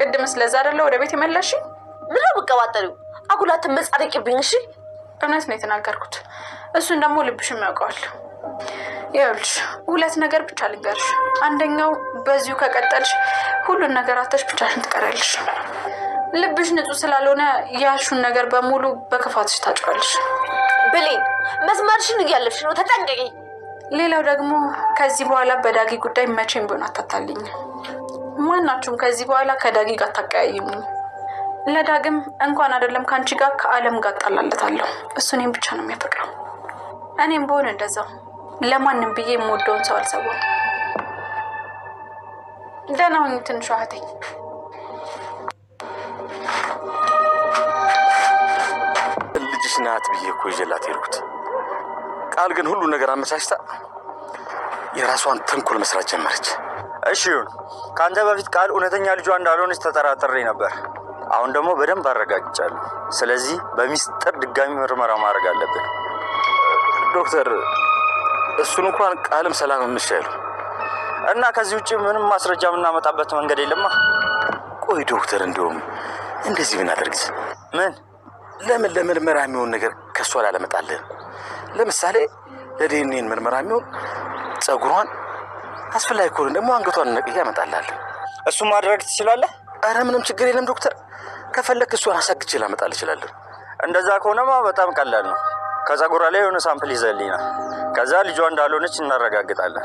ቅድም ስለዛ አይደለ ወደ ቤት የመለሽ? ምን ነው በቀባጠሪው አጉላት መጻደቅብኝ? እሺ እውነት ነው የተናገርኩት። እሱን ደግሞ ልብሽም ያውቀዋል። ይኸውልሽ ሁለት ነገር ብቻ ልንገርሽ። አንደኛው በዚሁ ከቀጠልሽ ሁሉን ነገር አተሽ ብቻሽን ትቀራለሽ። ልብሽ ንጹህ ስላልሆነ ያሹን ነገር በሙሉ በክፋትሽ ታጭዋለሽ። ብሌን መስመርሽን እያለፍሽ ነው፣ ተጠንቀቂ። ሌላው ደግሞ ከዚህ በኋላ በዳጊ ጉዳይ መቼም ቢሆን አታታልኝ። ማናችሁም ከዚህ በኋላ ከዳጊ ጋር ታቀያይሙኝ። ለዳግም እንኳን አይደለም ካንቺ ጋር ከዓለም ጋር ጣላለታለሁ። እሱ እኔም ብቻ ነው የሚያፈቅረው። እኔም በሆነ እንደዛው ለማንም ብዬ የምወደውን ሰው አልሰዋም። ደህና ሁኚ ትንሿ እህቴ። ልጅሽ ናት ብዬ እኮ ይዤላት ሄድኩት። ቃል ግን ሁሉ ነገር አመቻችታ የራሷን ተንኮል መስራት ጀመረች። እሺ ይሁን። ከአንተ በፊት ቃል እውነተኛ ልጇ እንዳልሆነች ተጠራጥሬ ነበር። አሁን ደግሞ በደንብ አረጋግጫለሁ። ስለዚህ በሚስጥር ድጋሚ ምርመራ ማድረግ አለብን። ዶክተር እሱን እንኳን ቃልም ሰላም የምሻሉ እና ከዚህ ውጭ ምንም ማስረጃ የምናመጣበት መንገድ የለማ። ቆይ ዶክተር እንዲሁም እንደዚህ ብናደርግስ? ምን ለምን ለምርመራ የሚሆን ነገር ከሷ ላለመጣልን? ለምሳሌ ለዲኤንኤ ምርመራ የሚሆን ጸጉሯን አስፈላጊ ከሆነ ደግሞ አንገቷን ነቅዬ አመጣልሃለሁ። እሱ ማድረግ ትችላለህ? አረ ምንም ችግር የለም ዶክተር። ከፈለክ እሷን አሳግቼ ላመጣልህ እችላለሁ። እንደዛ ከሆነማ በጣም ቀላል ነው። ከጸጉሯ ላይ የሆነ ሳምፕል ይዘልኝና ከዛ ልጇ እንዳልሆነች እናረጋግጣለን።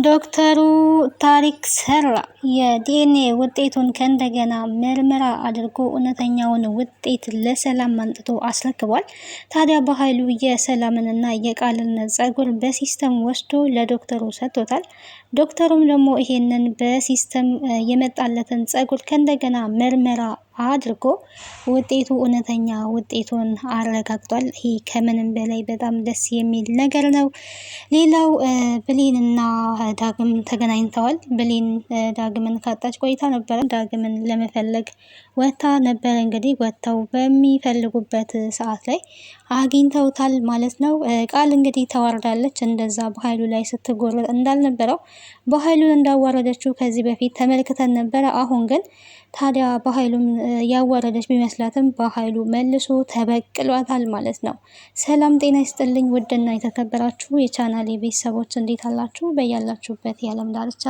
ዶክተሩ ታሪክ ሰራ። የዲኤንኤ ውጤቱን ከእንደገና ምርመራ አድርጎ እውነተኛውን ውጤት ለሰላም አንጥቶ አስረክቧል። ታዲያ በኃይሉ የሰላምንና የቃልን ጸጉር በሲስተም ወስዶ ለዶክተሩ ሰጥቶታል። ዶክተሩም ደግሞ ይሄንን በሲስተም የመጣለትን ጸጉር ከእንደገና ምርመራ አድርጎ ውጤቱ እውነተኛ ውጤቱን አረጋግጧል። ይሄ ከምንም በላይ በጣም ደስ የሚል ነገር ነው። ሌላው ብሌንና ዳግም ተገናኝተዋል። ብሌን ዳግምን ካጣች ቆይታ ነበረ። ዳግምን ለመፈለግ ወታ ነበረ። እንግዲህ ወጥተው በሚፈልጉበት ሰዓት ላይ አግኝተውታል ማለት ነው። ቃል እንግዲህ ተዋርዳለች። እንደዛ በኃይሉ ላይ ስትጎረጥ እንዳልነበረው በኃይሉን እንዳዋረደችው ከዚህ በፊት ተመልክተን ነበረ። አሁን ግን ታዲያ በኃይሉም ያዋረደች ቢመስላትም በኃይሉ መልሶ ተበቅሏታል ማለት ነው። ሰላም ጤና ይስጥልኝ ውድና የተከበራችሁ የቻናሌ ቤተሰቦች እንዴት አላችሁ? በያላችሁበት የዓለም ዳርቻ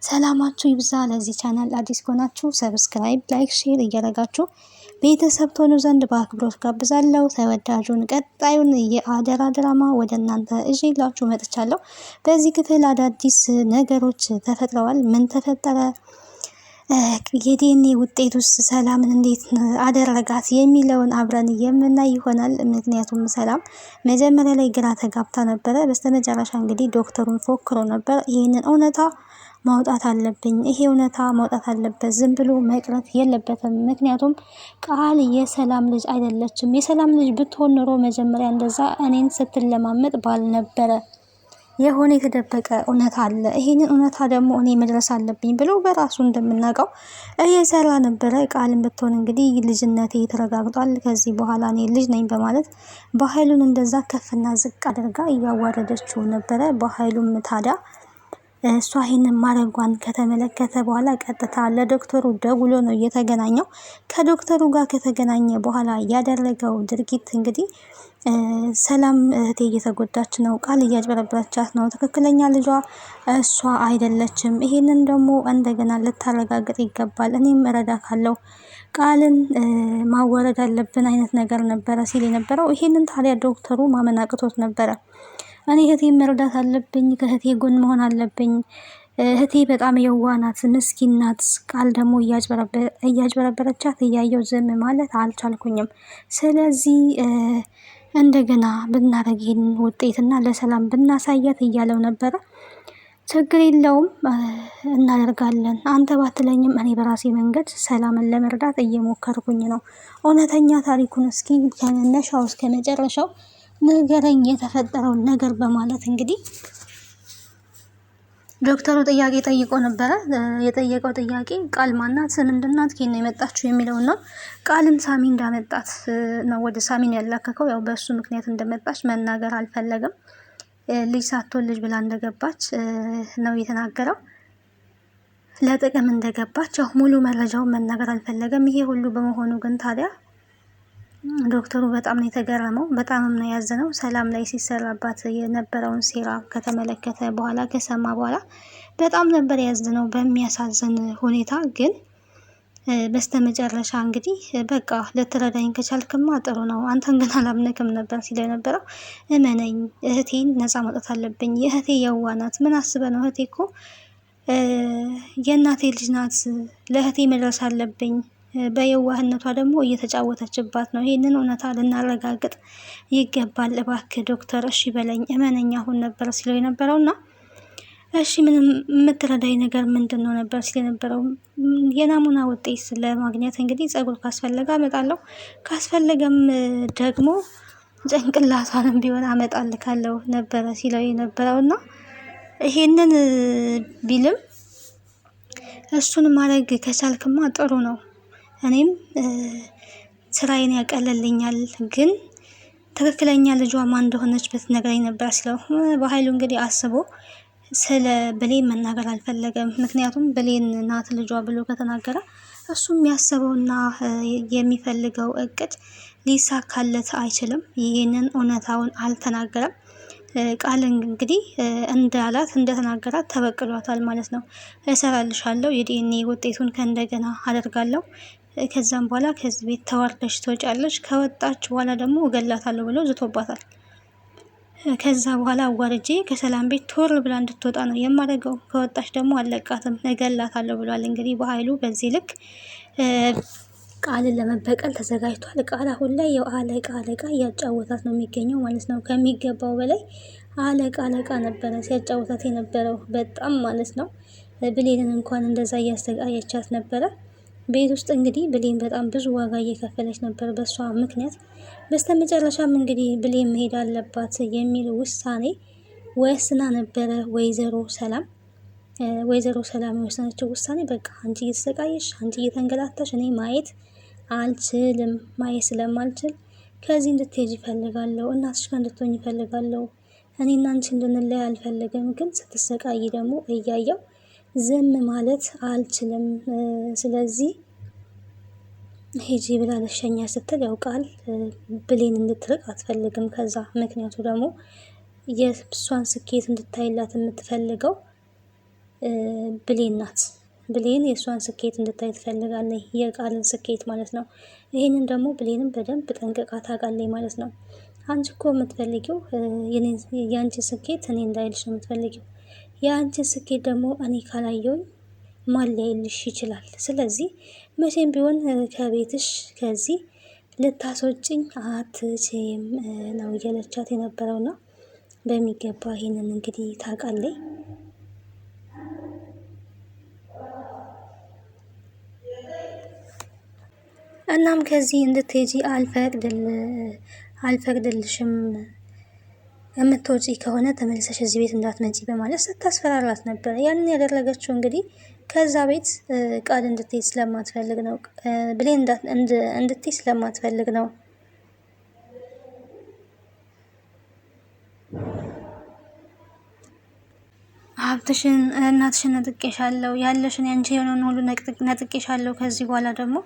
ሰላማችሁ ይብዛ። ለዚህ ቻናል አዲስ ከሆናችሁ ሰብስክራይብ፣ ላይክ፣ ሼር እያደረጋችሁ ቤተሰብ ትሆኑ ዘንድ በአክብሮት ጋብዛለሁ። ተወዳጁን ቀጣዩን የአደራ ድራማ ወደ እናንተ ይዤላችሁ መጥቻለሁ። በዚህ ክፍል አዳዲስ ነገሮች ተፈጥረዋል። ምን ተፈጠረ? የዲኤንኤ ውጤት ውስጥ ሰላምን እንዴት አደረጋት የሚለውን አብረን የምናይ ይሆናል። ምክንያቱም ሰላም መጀመሪያ ላይ ግራ ተጋብታ ነበረ። በስተመጨረሻ እንግዲህ ዶክተሩን ፎክሮ ነበር። ይህንን እውነታ ማውጣት አለብኝ፣ ይሄ እውነታ ማውጣት አለበት፣ ዝም ብሎ መቅረት የለበትም። ምክንያቱም ቃል የሰላም ልጅ አይደለችም። የሰላም ልጅ ብትሆን ኖሮ መጀመሪያ እንደዛ እኔን ስትለማመጥ ባልነበረ። የሆነ የተደበቀ እውነታ አለ። ይሄንን እውነታ ደግሞ እኔ መድረስ አለብኝ ብሎ በራሱ እንደምናውቀው እየሰራ ነበረ። ቃልን ብትሆን እንግዲህ ልጅነቴ ተረጋግጧል፣ ከዚህ በኋላ እኔ ልጅ ነኝ በማለት በኃይሉን እንደዛ ከፍና ዝቅ አድርጋ እያዋረደችው ነበረ። በኃይሉም ታዲያ እሷ ይሄንን ማድረጓን ከተመለከተ በኋላ ቀጥታ ለዶክተሩ ደውሎ ነው የተገናኘው። ከዶክተሩ ጋር ከተገናኘ በኋላ ያደረገው ድርጊት እንግዲህ ሰላም እህቴ እየተጎዳች ነው፣ ቃል እያጭበረበረቻት ነው፣ ትክክለኛ ልጇ እሷ አይደለችም፣ ይሄንን ደግሞ እንደገና ልታረጋግጥ ይገባል፣ እኔም እረዳካለሁ፣ ቃልን ማወረድ አለብን አይነት ነገር ነበረ ሲል የነበረው። ይሄንን ታዲያ ዶክተሩ ማመን አቅቶት ነበረ። እኔ እህቴ መርዳት አለብኝ፣ ከእህቴ ጎን መሆን አለብኝ፣ እህቴ በጣም የዋናት ምስኪን ናት፣ ቃል ደግሞ እያጭበረበረቻት እያየው ዝም ማለት አልቻልኩኝም። ስለዚህ እንደገና ብናረግ ይህንን ውጤትና ለሰላም ብናሳያት እያለው ነበረ። ችግር የለውም እናደርጋለን፣ አንተ ባትለኝም እኔ በራሴ መንገድ ሰላምን ለመርዳት እየሞከርኩኝ ነው። እውነተኛ ታሪኩን እስኪ ከመነሻው እስከ መጨረሻው ነገረኝ፣ የተፈጠረውን ነገር በማለት እንግዲህ ዶክተሩ ጥያቄ ጠይቆ ነበረ። የጠየቀው ጥያቄ ቃል ማናት፣ ምንድናት፣ ከየት ነው የመጣችው የሚለውን ነው። ቃልን ሳሚ እንዳመጣት ነው ወደ ሳሚን ያላከከው። ያው በእሱ ምክንያት እንደመጣች መናገር አልፈለገም። ልጅ ሳትሆን ልጅ ብላ እንደገባች ነው የተናገረው። ለጥቅም እንደገባች ያው ሙሉ መረጃውን መናገር አልፈለገም። ይሄ ሁሉ በመሆኑ ግን ታዲያ ዶክተሩ በጣም ነው የተገረመው፣ በጣምም ነው ያዘነው። ሰላም ላይ ሲሰራባት የነበረውን ሴራ ከተመለከተ በኋላ ከሰማ በኋላ በጣም ነበር ያዘነው በሚያሳዝን ሁኔታ። ግን በስተመጨረሻ እንግዲህ በቃ ልትረዳኝ ከቻልክማ ጥሩ ነው፣ አንተን ግን አላምንክም ነበር ሲለው የነበረው። እመነኝ፣ እህቴን ነፃ ማውጣት አለብኝ። የእህቴ የዋናት ምን አስበ ነው? እህቴ እኮ የእናቴ ልጅ ናት። ለእህቴ መድረስ አለብኝ። በየዋህነቷ ደግሞ እየተጫወተችባት ነው። ይህንን እውነታ ልናረጋግጥ ይገባል። እባክህ ዶክተር እሺ በለኝ፣ እመነኝ አሁን ነበር ሲለው የነበረውና እሺ ምንም የምትረዳኝ ነገር ምንድን ነው ነበር ሲል የነበረው። የናሙና ውጤት ለማግኘት እንግዲህ ጸጉር ካስፈለገ አመጣለሁ፣ ካስፈለገም ደግሞ ጭንቅላቷንም ቢሆን አመጣልካለሁ ነበረ ሲለው የነበረውና ይሄንን ቢልም እሱን ማድረግ ከቻልክማ ጥሩ ነው፣ እኔም ስራዬን ያቀለልኛል፣ ግን ትክክለኛ ልጇ ማን እንደሆነች ብትነግረኝ ነበር ሲለው በኃይሉ እንግዲህ አስቦ ስለ ብሌን መናገር አልፈለገም። ምክንያቱም ብሌን ናት ልጇ ብሎ ከተናገረ እሱ የሚያስበውና የሚፈልገው እቅድ ሊሳካለት አይችልም። ይህንን እውነታውን አልተናገረም። ቃል እንግዲህ እንዳላት እንደተናገራት ተበቅሏታል ማለት ነው። እሰራልሻለሁ፣ የዲኤንኤ ውጤቱን ከእንደገና አደርጋለሁ፣ ከዛም በኋላ ከዚህ ቤት ተዋርደሽ ትወጫለሽ፣ ከወጣች በኋላ ደግሞ እገላታለሁ ብሎ ዝቶባታል። ከዛ በኋላ አዋርጄ ከሰላም ቤት ቶር ብላ እንድትወጣ ነው የማደርገው፣ ከወጣች ደግሞ አለቃትም እገላታለሁ ብሏል። እንግዲህ በኃይሉ በዚህ ልክ ቃልን ለመበቀል ተዘጋጅቷል። ቃል አሁን ላይ ያው አለቃ እያጫወታት ነው የሚገኘው ማለት ነው። ከሚገባው በላይ አለቃ ነበረ ሲያጫወታት የነበረው በጣም ማለት ነው። ብሌንን እንኳን እንደዛ እያሰቃየቻት ነበረ። ቤት ውስጥ እንግዲህ ብሌን በጣም ብዙ ዋጋ እየከፈለች ነበር በሷ ምክንያት። በስተመጨረሻም እንግዲህ ብሌን መሄድ አለባት የሚል ውሳኔ ወስና ነበረ ወይዘሮ ሰላም የወሰነችው ውሳኔ በቃ አንቺ እየተሰቃየሽ፣ አንቺ እየተንገላታሽ እኔ ማየት አልችልም። ማየት ስለማልችል ከዚህ እንድትሄጂ ይፈልጋለሁ፣ እናትሽ ጋር እንድትሆኝ ይፈልጋለሁ። እኔና አንቺ እንድንለይ አልፈልግም፣ ግን ስትሰቃይ ደግሞ እያየው ዝም ማለት አልችልም። ስለዚህ ሄጂ ብላ ለሸኛ ስትል ያውቃል ብሌን እንድትርቅ አትፈልግም ከዛ። ምክንያቱ ደግሞ የእሷን ስኬት እንድታይላት የምትፈልገው ብሌን ናት። ብሌን የእሷን ስኬት እንድታይ ትፈልጋለች፣ የቃልን ስኬት ማለት ነው። ይህንን ደግሞ ብሌንም በደንብ ጠንቅቃ ታውቃለች ማለት ነው። አንቺ እኮ የምትፈልጊው የአንቺ ስኬት እኔ እንዳይልሽ ነው የምትፈልጊው። የአንቺ ስኬት ደግሞ እኔ ካላየውኝ ማን ሊያይልሽ ይችላል? ስለዚህ መቼም ቢሆን ከቤትሽ ከዚህ ልታስወጭኝ አትችይም ነው እያለቻት የነበረውና በሚገባ ይህንን እንግዲህ ታውቃለች። እናም ከዚህ እንድትሄጂ አልፈቅድልሽም፣ የምትወጪ ከሆነ ተመልሰሽ እዚህ ቤት እንዳትመጪ በማለት ስታስፈራራት ነበር። ያንን ያደረገችው እንግዲህ ከዛ ቤት ቃል እንድትሄድ ስለማትፈልግ ነው። ብሌን እንድትሄድ ስለማትፈልግ ነው። ሀብትሽን፣ እናትሽን ነጥቄሻለሁ፣ ያለሽን ያንቺ የሆነውን ሁሉ ነጥቄሻለሁ፣ ከዚህ በኋላ ደግሞ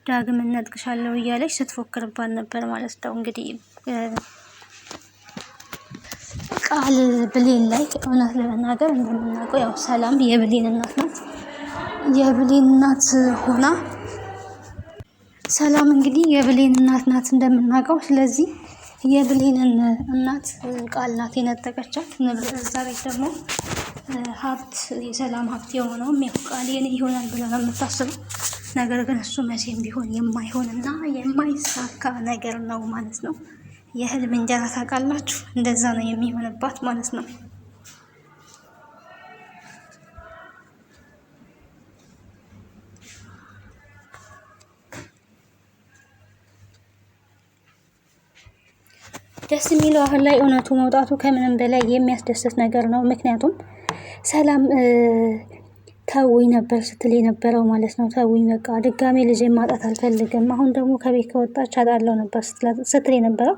ዳግም እነጥቅሻለሁ እያለች ስትፎክርባት ነበር ማለት ነው። እንግዲህ ቃል ብሌን ላይ እውነት ለመናገር እንደምናውቀው ያው ሰላም የብሌን እናት ናት። የብሌን እናት ሆና ሰላም እንግዲህ የብሌን እናት ናት እንደምናውቀው። ስለዚህ የብሌንን እናት ቃል ናት የነጠቀቻት። እዛ ቤት ደግሞ ሀብት የሰላም ሀብት የሆነውም ያው ቃል የኔ ይሆናል ብላ ነው የምታስበው። ነገር ግን እሱ መቼም ቢሆን የማይሆንና የማይሳካ ነገር ነው ማለት ነው። የህልም እንጀራ ታውቃላችሁ፣ እንደዛ ነው የሚሆንባት ማለት ነው። ደስ የሚለው አሁን ላይ እውነቱ መውጣቱ ከምንም በላይ የሚያስደስት ነገር ነው። ምክንያቱም ሰላም ተውኝ ነበር ስትል የነበረው ማለት ነው። ተውኝ በቃ ድጋሜ ልጅ ማጣት አልፈልግም፣ አሁን ደግሞ ከቤት ከወጣች አጣለው ነበር ስትል የነበረው።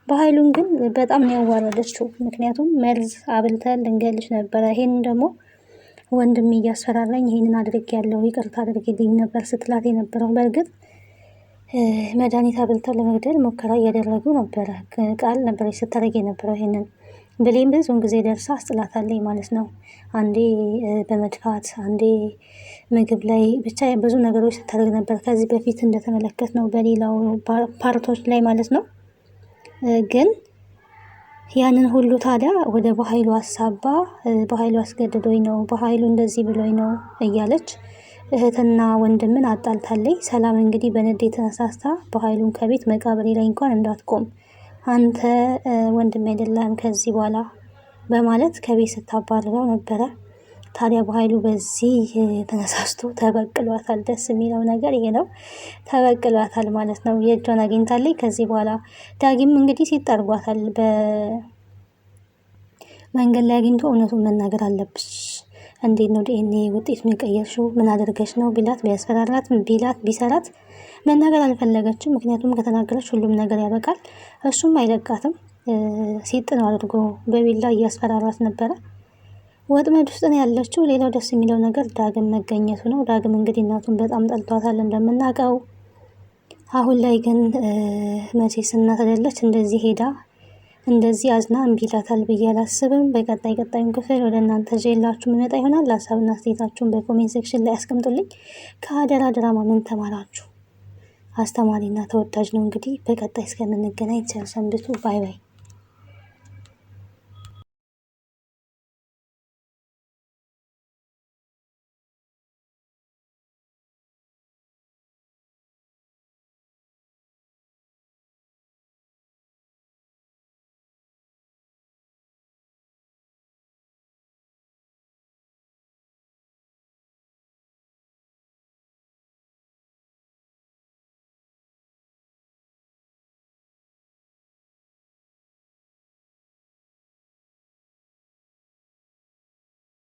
በኃይሉን ግን በጣም ነው ያዋረደችው። ምክንያቱም መርዝ አብልተን ልንገልሽ ነበረ፣ ይሄን ደግሞ ወንድሜ እያስፈራራኝ ይሄንን አድርጌያለሁ ይቅርታ አድርጌልኝ ነበር ስትላት የነበረው። በእርግጥ መድኃኒት አብልተው ለመግደል ሙከራ እያደረጉ ነበረ። ቃል ነበረች ስታደርግ የነበረው። ይሄንን ብሌን ብዙውን ጊዜ ደርሳ አስጥላታለች ማለት ነው። አንዴ በመድፋት አንዴ ምግብ ላይ ብቻ ብዙ ነገሮች ስታደርግ ነበር ከዚህ በፊት እንደተመለከት ነው በሌላው ፓርቶች ላይ ማለት ነው። ግን ያንን ሁሉ ታዲያ ወደ በኃይሉ አሳባ በኃይሉ አስገድዶኝ ነው በኃይሉ እንደዚህ ብሎኝ ነው እያለች እህትና ወንድምን አጣልታለች። ሰላም እንግዲህ በንዴት ተነሳስታ በኃይሉን ከቤት መቃብሬ ላይ እንኳን እንዳትቆም አንተ ወንድም አይደለም ከዚህ በኋላ በማለት ከቤት ስታባርረው ነበረ። ታዲያ በኃይሉ በዚህ ተነሳስቶ ተበቅሏታል። ደስ የሚለው ነገር ይሄ ነው። ተበቅሏታል ማለት ነው። የእጇን አግኝታለች። ከዚህ በኋላ ዳጊም እንግዲህ ሲጠርጓታል። በመንገድ ላይ አግኝቶ እውነቱን መናገር አለብሽ፣ እንዴት ነው ዲኤንኤ ውጤቱን የቀየርሽው? ምን አድርገሽ ነው ቢላት ቢያስፈራራት ቢሰራት መናገር አልፈለገችም። ምክንያቱም ከተናገረች ሁሉም ነገር ያበቃል። እሱም አይለቃትም። ሲጥነው አድርጎ በቢላ እያስፈራራት ነበረ። ወጥመድ ውስጥ ነው ያለችው። ሌላው ደስ የሚለው ነገር ዳግም መገኘቱ ነው። ዳግም እንግዲህ እናቱን በጣም ጠልቷታል እንደምናውቀው። አሁን ላይ ግን መቼስ እናት አይደለች እንደዚህ ሄዳ እንደዚህ አዝና እምቢ ይላታል ብዬ አላስብም። ቀጣዩን ክፍል ወደ እናንተ ይዤላችሁ የምመጣ ይሆናል። ሀሳብና አስተያየታችሁን በኮሜንት ሴክሽን ላይ አስቀምጡልኝ። ከአደራ ድራማ ምን ተማራችሁ? አስተማሪና ተወዳጅ ነው። እንግዲህ በቀጣይ እስከምንገናኝ ቸር ሰንብቱ። ባይ ባይ።